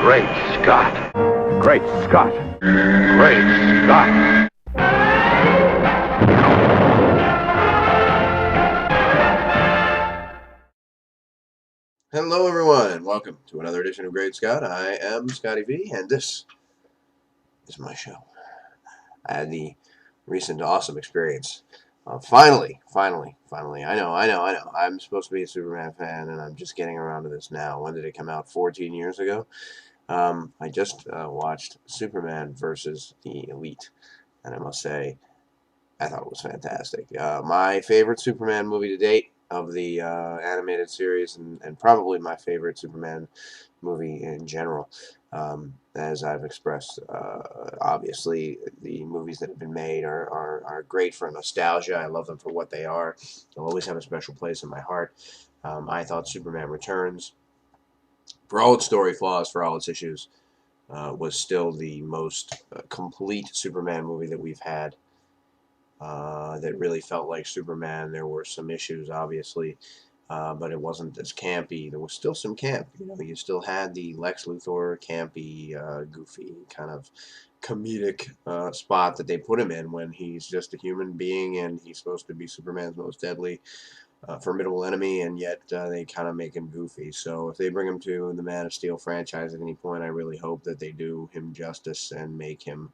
Great Scott. Great Scott. Great Scott. Hello everyone and welcome to another edition of Great Scott. I am Scotty V and this is my show. I had the recent awesome experience. Finally. I know. I'm supposed to be a Superman fan and I'm just getting around to this now. When did it come out? 14 years ago? I just watched Superman versus the Elite, and I must say, I thought it was fantastic. My favorite Superman movie to date of the animated series, and probably my favorite Superman movie in general. As I've expressed, obviously, the movies that have been made are great for nostalgia. I love them for what they are. They'll always have a special place in my heart. I thought Superman Returns, for all its story flaws, for all its issues, was still the most complete Superman movie that we've had. That really felt like Superman. There were some issues, obviously, but it wasn't as campy. There was still some camp. You still had the Lex Luthor campy, goofy kind of comedic spot that they put him in when he's just a human being and he's supposed to be Superman's most deadly, formidable enemy, and yet they kind of make him goofy. So if they bring him to the Man of Steel franchise at any point, I really hope that they do him justice and make him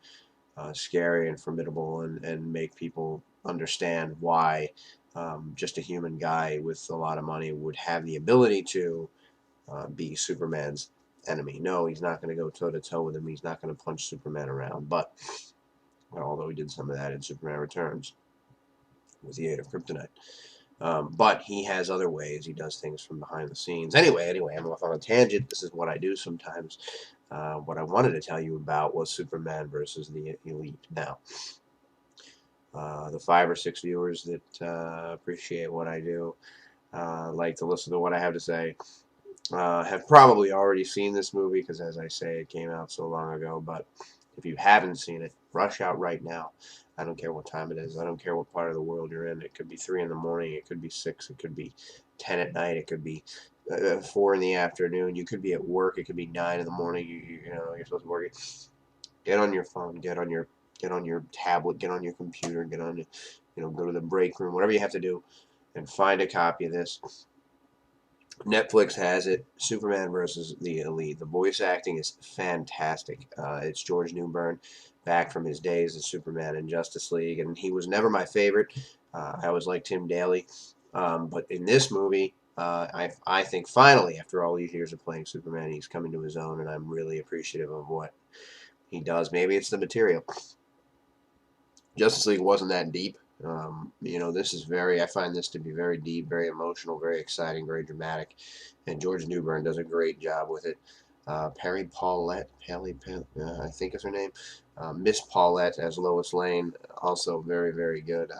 scary and formidable, and make people understand why just a human guy with a lot of money would have the ability to be Superman's enemy. No, he's not going to go toe-to-toe with him. He's not going to punch Superman around. But, well, although he did some of that in Superman Returns with the aid of kryptonite. But he has other ways. He does things from behind the scenes. Anyway, I'm off on a tangent. This is what I do sometimes. What I wanted to tell you about was Superman versus the Elite. Now, the 5 or 6 viewers that appreciate what I do, like to listen to what I have to say, have probably already seen this movie because, as I say, it came out so long ago. But if you haven't seen it, rush out right now. I don't care what time it is. I don't care what part of the world you're in. It could be 3 in the morning. It could be 6. It could be 10 at night. It could be 4 in the afternoon. You could be at work. It could be 9 in the morning. You know, you're supposed to work. Get on your phone. Get on your tablet. Get on your computer. Get on, go to the break room. Whatever you have to do, and find a copy of this. Netflix has it. Superman versus the Elite. The voice acting is fantastic. It's George Newbern, back from his days as Superman in Justice League, and he was never my favorite. I always liked Tim Daly, but in this movie, I think finally, after all these years of playing Superman, he's coming to his own, and I'm really appreciative of what he does. Maybe it's the material. Justice League wasn't that deep. This is I find this to be very deep, very emotional, very exciting, very dramatic, and George Newbern does a great job with it. Perry Paulette, I think is her name, Miss Paulette as Lois Lane, also very, very good.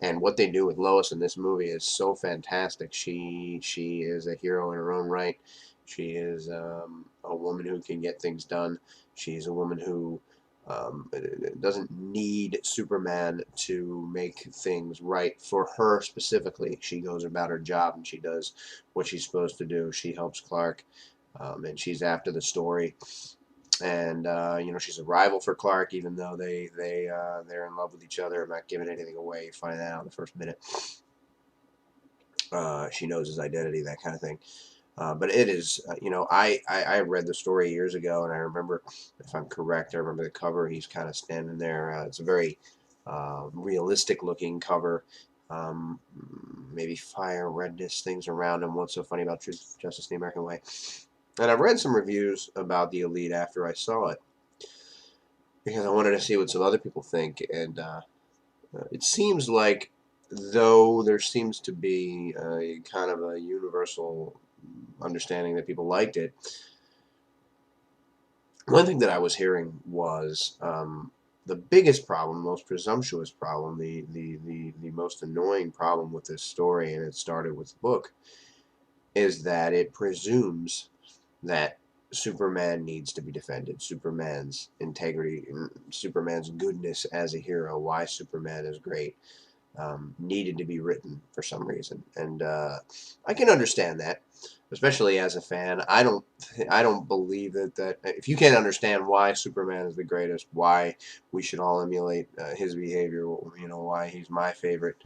And what they do with Lois in this movie is so fantastic. She is a hero in her own right. She is a woman who can get things done. She's a woman who doesn't need Superman to make things right for her specifically. She goes about her job and she does what she's supposed to do. She helps Clark, and she's after the story. And she's a rival for Clark, even though they're in love with each other. I'm not giving anything away. You find that out in the first minute. She knows his identity, that kind of thing. But it is, I read the story years ago, and I remember, if I'm correct, I remember the cover. He's kind of standing there. It's a very realistic-looking cover. Maybe fire, redness, things around him. What's so funny about Truth, Justice, the American Way? And I've read some reviews about the Elite after I saw it, because I wanted to see what some other people think. And it seems like, though there seems to be kind of a universal understanding that people liked it, one thing that I was hearing was the biggest problem, most presumptuous problem, the most annoying problem with this story, and it started with the book, is that it presumes that Superman needs to be defended. Superman's integrity, Superman's goodness as a hero, why Superman is great. needed to be written for some reason, and I can understand that, especially as a fan. I don't believe that if you can't understand why Superman is the greatest, why we should all emulate his behavior, why he's my favorite,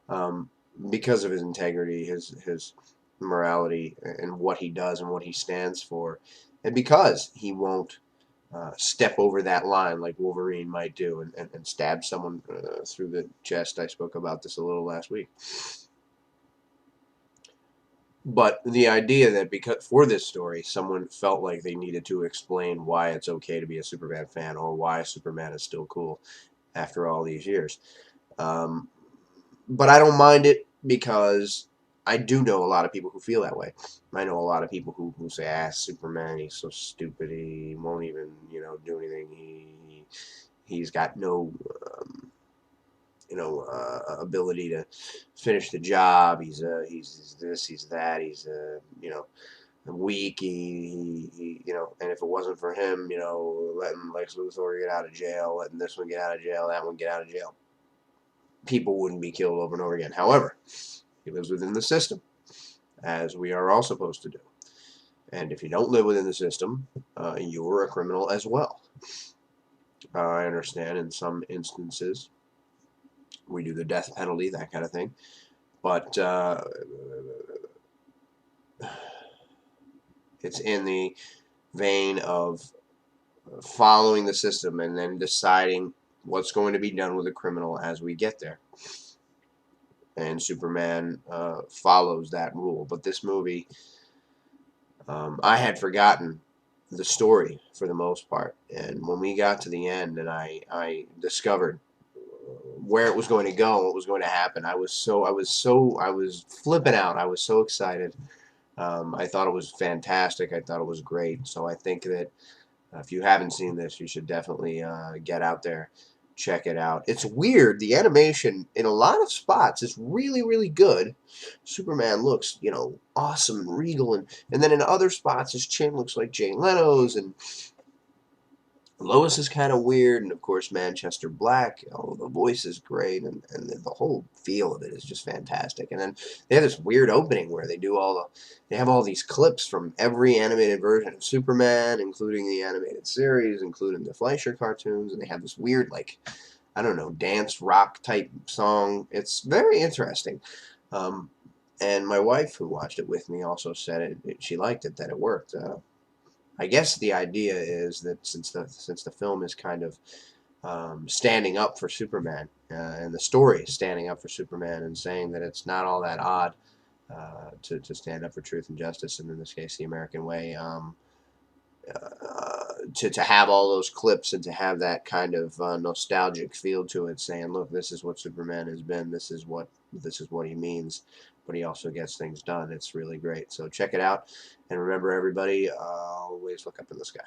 um, because of his integrity, his morality, and what he does and what he stands for, and because he won't step over that line like Wolverine might do and stab someone through the chest. I spoke about this a little last week. But the idea that because for this story, someone felt like they needed to explain why it's okay to be a Superman fan or why Superman is still cool after all these years. Um, but I don't mind it because I do know a lot of people who feel that way. I know a lot of people who say, Superman, he's so stupid, he won't even, do anything. He's got no, ability to finish the job. He's this, he's that. He's weak. And if it wasn't for him, letting Lex Luthor get out of jail, letting this one get out of jail, that one get out of jail, people wouldn't be killed over and over again. However, he lives within the system, as we are all supposed to do. And if you don't live within the system, you're a criminal as well. I understand in some instances we do the death penalty, that kind of thing. But it's in the vein of following the system and then deciding what's going to be done with a criminal as we get there. And Superman follows that rule. But this movie, I had forgotten the story for the most part. And when we got to the end and I discovered where it was going to go and what was going to happen, I was flipping out. I was so excited. I thought it was fantastic. I thought it was great. So I think that if you haven't seen this, you should definitely get out there, check it out. It's weird. The animation in a lot of spots is really, really good. Superman looks, awesome and regal, and then in other spots his chin looks like Jay Leno's, and Lois is kind of weird, and of course Manchester Black. Oh, the voice is great, and the whole feel of it is just fantastic. And then they have this weird opening where they have all these clips from every animated version of Superman, including the animated series, including the Fleischer cartoons, and they have this weird, like, I don't know, dance rock type song. It's very interesting. And my wife, who watched it with me, also said she liked it, that it worked. I guess the idea is that since the film is kind of standing up for Superman, and the story is standing up for Superman and saying that it's not all that odd to stand up for truth and justice, and in this case the American way, to have all those clips and to have that kind of nostalgic feel to it, saying, look, this is what Superman has been, this is what he means, but he also gets things done. It's really great. So check it out, and remember, everybody, always look up in the sky.